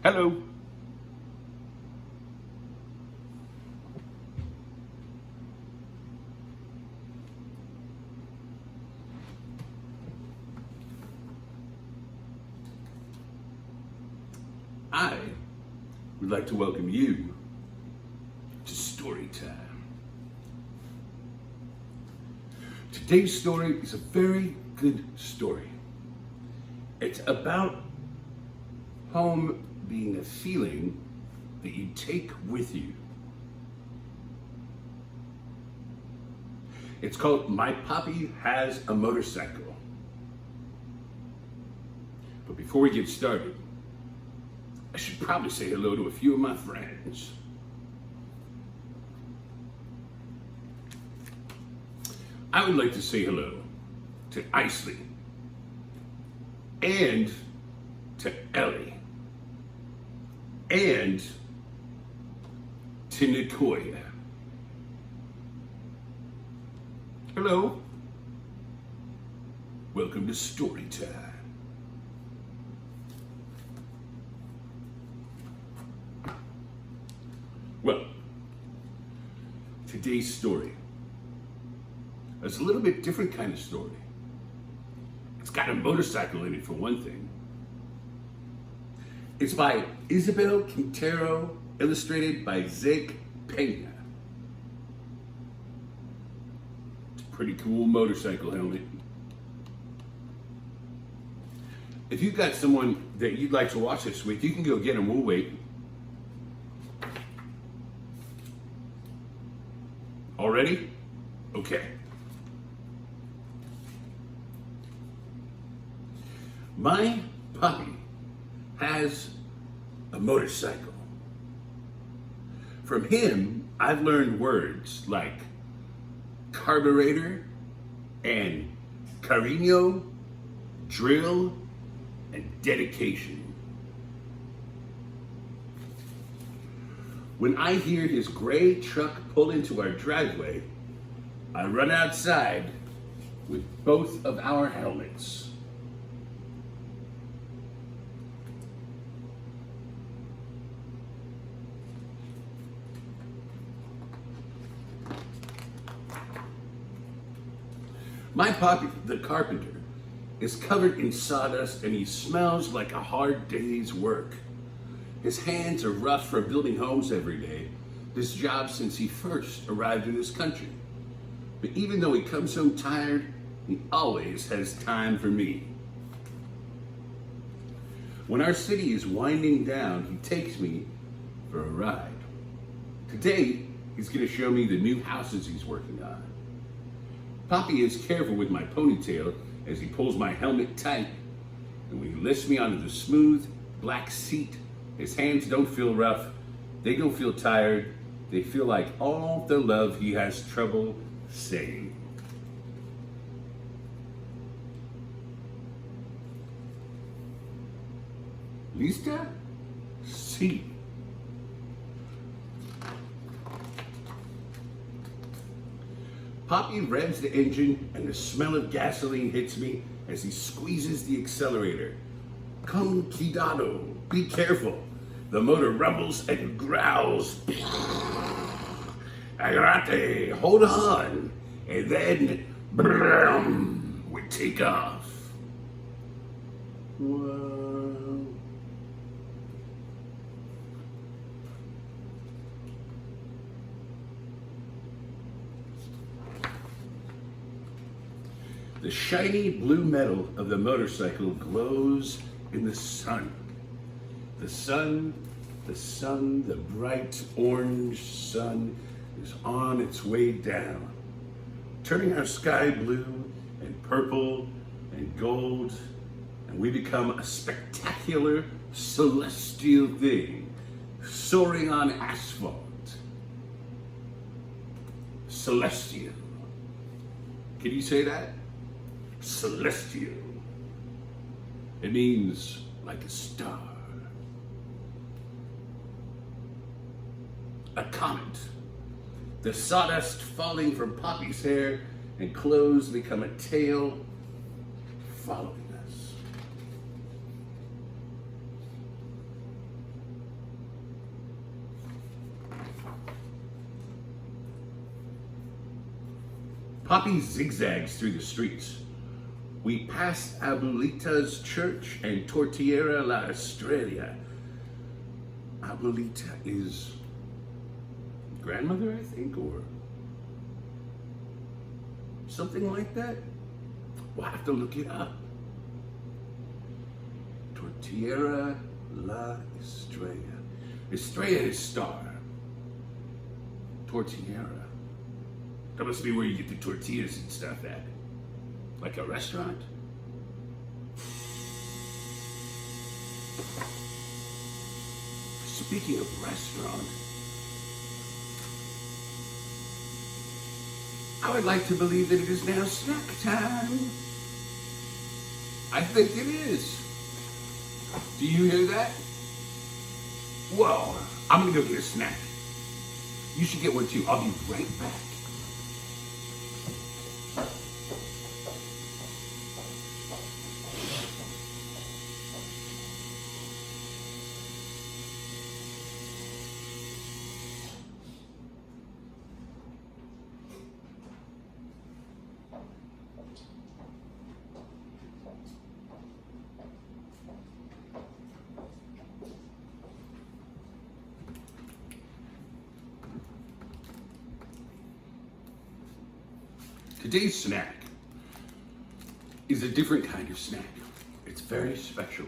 Hello. I would like to welcome you to Storytime. Today's story is a very good story. It's about home being a feeling that you take with you. It's called My Papi Has a Motorcycle. But before we get started, I should probably say hello to a few of my friends. I would like to say hello to Isley and to Ellie and to Nicoya. Hello. Welcome to Storytime. Well, today's story is a little bit different kind of story. It's got a motorcycle in it for one thing. It's by Isabel, Quintero, illustrated by Zeke, Pena. It's a pretty cool motorcycle helmet. If you've got someone that you'd like to watch this with, you can go get them. We'll wait. All ready? Okay. My Papi has a motorcycle. From him, I've learned words like carburetor and cariño, drill, and dedication. When I hear his gray truck pull into our driveway, I run outside with both of our helmets. My Papi, the carpenter, is covered in sawdust and he smells like a hard day's work. His hands are rough from building homes every day, this job since he first arrived in this country. But even though he comes home tired, he always has time for me. When our city is winding down, he takes me for a ride. Today, he's going to show me the new houses he's working on. Papi is careful with my ponytail as he pulls my helmet tight, and when he lifts me onto the smooth, black seat, his hands don't feel rough, they don't feel tired, they feel like all the love he has trouble saying. Lista? Sí. Papi revs the engine and the smell of gasoline hits me as he squeezes the accelerator. Con cuidado, be careful. The motor rumbles and growls. Agarrate, hold on. And then, brum, we take off. Whoa. The shiny blue metal of the motorcycle glows in the sun. The bright orange sun is on its way down, turning our sky blue and purple and gold, and we become a spectacular celestial thing, soaring on asphalt. Celestial. Can you say that? Celestial. It means like a star. A comet. The sawdust falling from Papi's hair and clothes become a tail following us. Papi zigzags through the streets. We pass Abuelita's church and Tortillera La Estrella. Abuelita is grandmother, I think, or something like that. We'll have to look it up. Tortillera La Estrella. Estrella is star. Tortillera. That must be where you get the tortillas and stuff at. Like a restaurant? Speaking of restaurant, I would like to believe that it is now snack time. I think it is. Do you hear that? Whoa, I'm gonna go get a snack. You should get one too. I'll be right back. Today's snack is a different kind of snack. It's very special.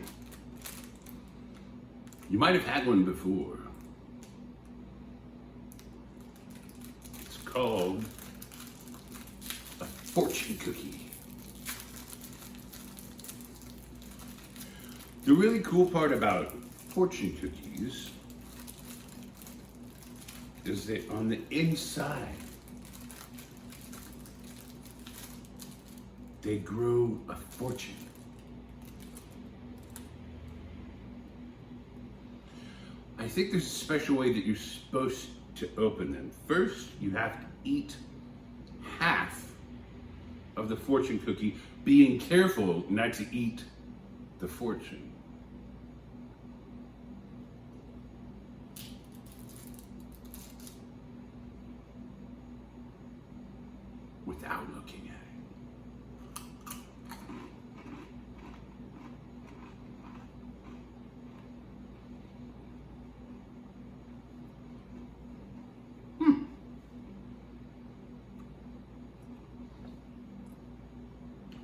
You might have had one before. It's called a fortune cookie. The really cool part about fortune cookies is that on the inside, they grow a fortune. I think there's a special way that you're supposed to open them. First, you have to eat half of the fortune cookie, being careful not to eat the fortune. Without looking at it.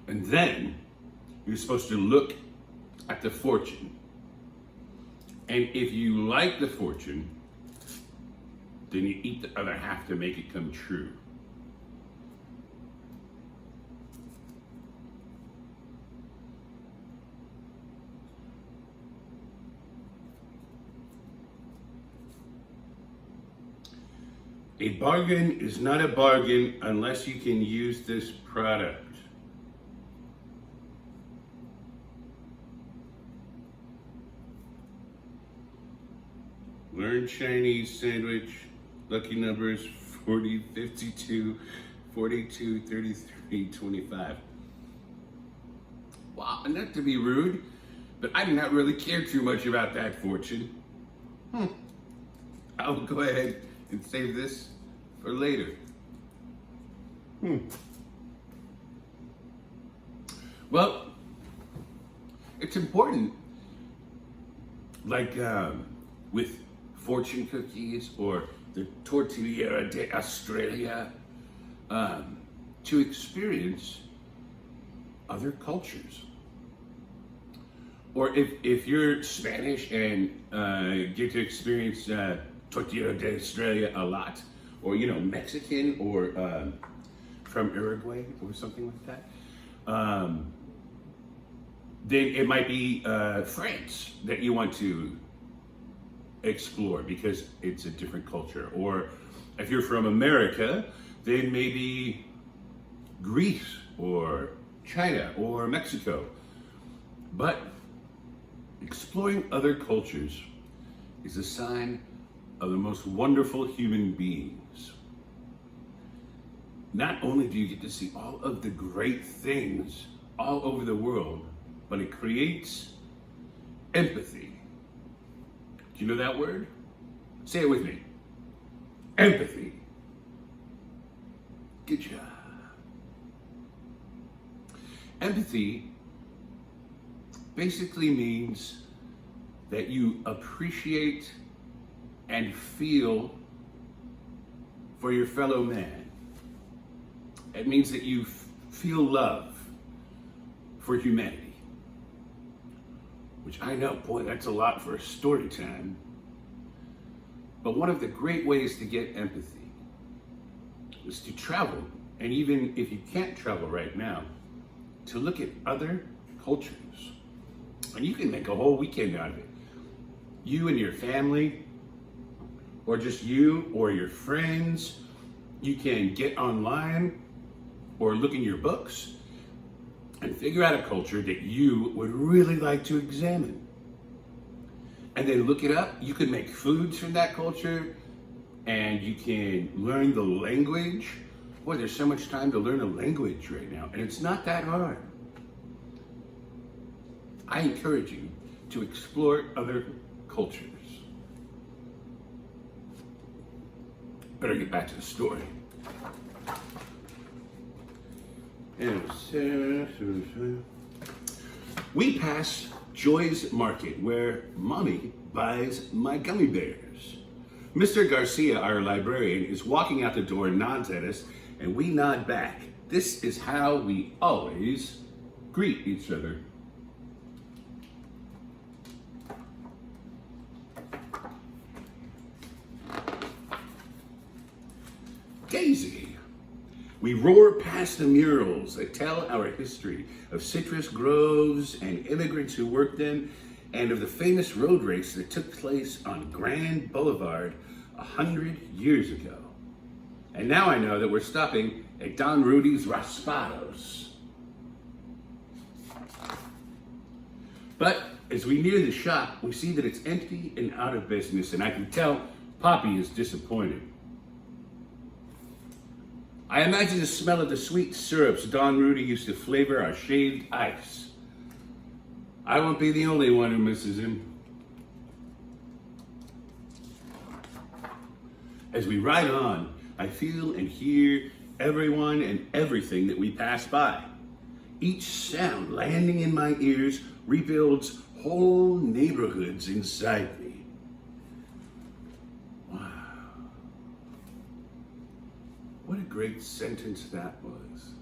And then you're supposed to look at the fortune. And if you like the fortune, then you eat the other half to make it come true. A bargain is not a bargain unless you can use this product. Learn Chinese sandwich, lucky numbers 40, 52, 42, 33, 25. Wow, not to be rude, but I do not really care too much about that fortune. I'll go ahead and save this for later. Well, it's important, like with fortune cookies or the Tortillera de Australia, to experience other cultures. Or if you're Spanish and get to experience Tortillera de Australia a lot, or Mexican, or from Uruguay or something like that, then it might be France that you want to explore because it's a different culture. Or if you're from America, then maybe Greece or China or Mexico. But exploring other cultures is a sign of the most wonderful human beings. Not only do you get to see all of the great things all over the world, but it creates empathy. Do you know that word? Say it with me. Empathy. Good job. Empathy basically means that you appreciate and feel for your fellow man. It means that you feel love for humanity. Which I know, boy, that's a lot for a story time. But one of the great ways to get empathy is to travel, and even if you can't travel right now, to look at other cultures. And you can make a whole weekend out of it. You and your family, or just you or your friends, you can get online or look in your books and figure out a culture that you would really like to examine. And then look it up. You can make foods from that culture, and you can learn the language. Boy, there's so much time to learn a language right now, and it's not that hard. I encourage you to explore other cultures. Better get back to the story. We pass Joy's Market, where Mommy buys my gummy bears. Mr. Garcia, our librarian, is walking out the door and nods at us, and we nod back. This is how we always greet each other. Daisy. We roar past the murals that tell our history of citrus groves and immigrants who worked them, and of the famous road race that took place on Grand Boulevard 100 years ago. And now I know that we're stopping at Don Rudy's Raspados. But as we near the shop, we see that it's empty and out of business, and I can tell Papi is disappointed. I imagine the smell of the sweet syrups Don Rudy used to flavor our shaved ice. I won't be the only one who misses him. As we ride on, I feel and hear everyone and everything that we pass by. Each sound landing in my ears rebuilds whole neighborhoods inside me. What a great sentence that was.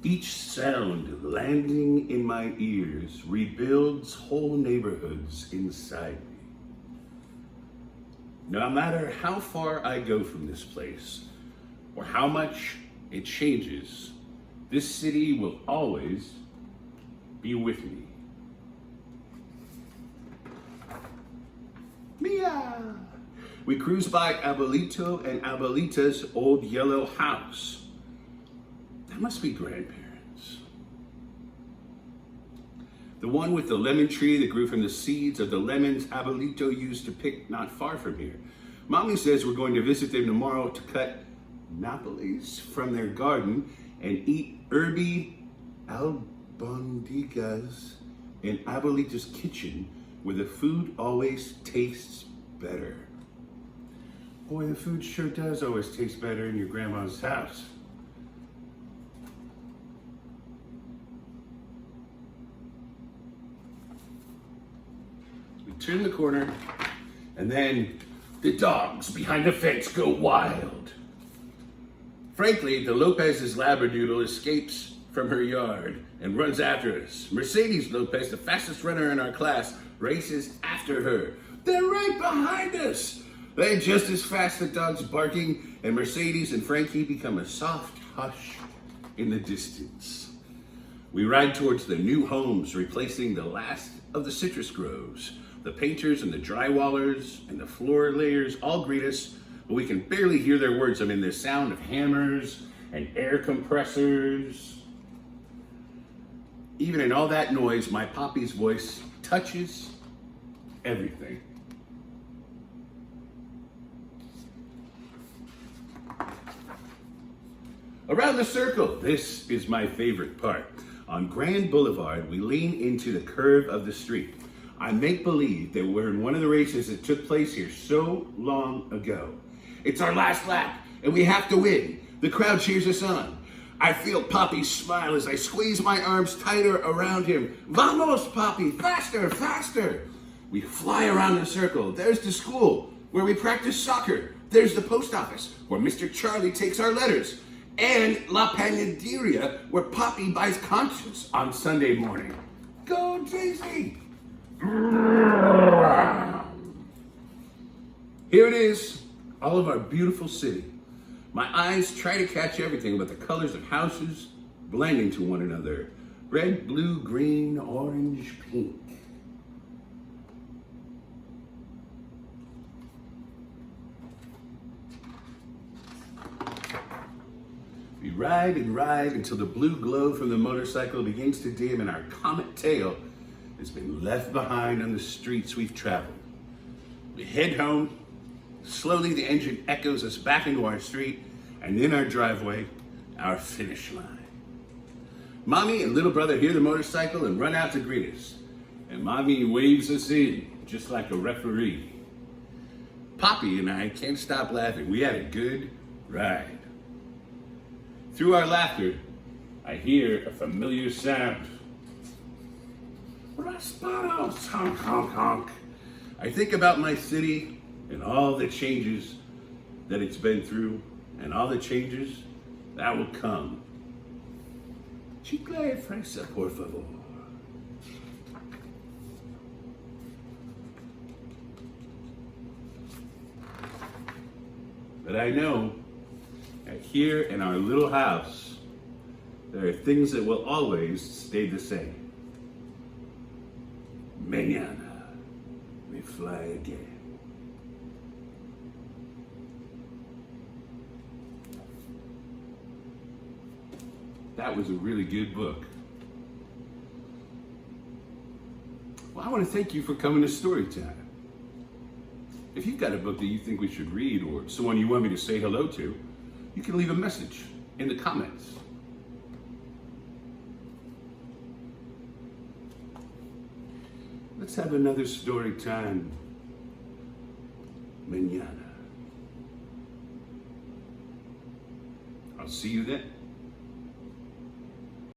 Each sound landing in my ears rebuilds whole neighborhoods inside me. No matter how far I go from this place, or how much it changes, this city will always be with me. Meow. We cruise by Abuelito and Abuelita's old yellow house. That must be grandparents. The one with the lemon tree that grew from the seeds of the lemons Abuelito used to pick not far from here. Mommy says we're going to visit them tomorrow to cut Napolis from their garden and eat herby albondigas in Abuelita's kitchen, where the food always tastes better. Boy, the food sure does always taste better in your grandma's house. We turn the corner, and then the dogs behind the fence go wild. Frankly, the Lopez's Labradoodle escapes from her yard and runs after us. Mercedes Lopez, the fastest runner in our class, races after her. They're right behind us. They're just as fast, the dogs barking, and Mercedes and Frankie become a soft hush in the distance. We ride towards the new homes, replacing the last of the citrus groves. The painters and the drywallers and the floor layers all greet us, but we can barely hear their words. I mean, the sound of hammers and air compressors. Even in all that noise, my Papi's voice touches everything. Around the circle, this is my favorite part. On Grand Boulevard, we lean into the curve of the street. I make believe that we're in one of the races that took place here so long ago. It's our last lap, and we have to win. The crowd cheers us on. I feel Papi's smile as I squeeze my arms tighter around him. Vamos, Papi, faster, faster. We fly around in a circle. There's the school where we practice soccer. There's the post office where Mr. Charlie takes our letters. And La Panaderia where Papi buys conscience on Sunday morning. Go, Daisy! Here it is, all of our beautiful city. My eyes try to catch everything but the colors of houses blending to one another. Red, blue, green, orange, pink. We ride and ride until the blue glow from the motorcycle begins to dim and our comet tail has been left behind on the streets we've traveled. We head home. Slowly the engine echoes us back into our street and in our driveway, our finish line. Mommy and little brother hear the motorcycle and run out to greet us. And Mommy waves us in just like a referee. Papi and I can't stop laughing. We had a good ride. Through our laughter, I hear a familiar sound. Raspados, honk, honk, honk. I think about my city and all the changes that it's been through and all the changes that will come. Chicle fresa, por favor. But I know that here in our little house, there are things that will always stay the same. Mañana, we fly again. That was a really good book. Well, I want to thank you for coming to Storytime. If you've got a book that you think we should read or someone you want me to say hello to, you can leave a message in the comments. Let's have another story time mañana. I'll see you then.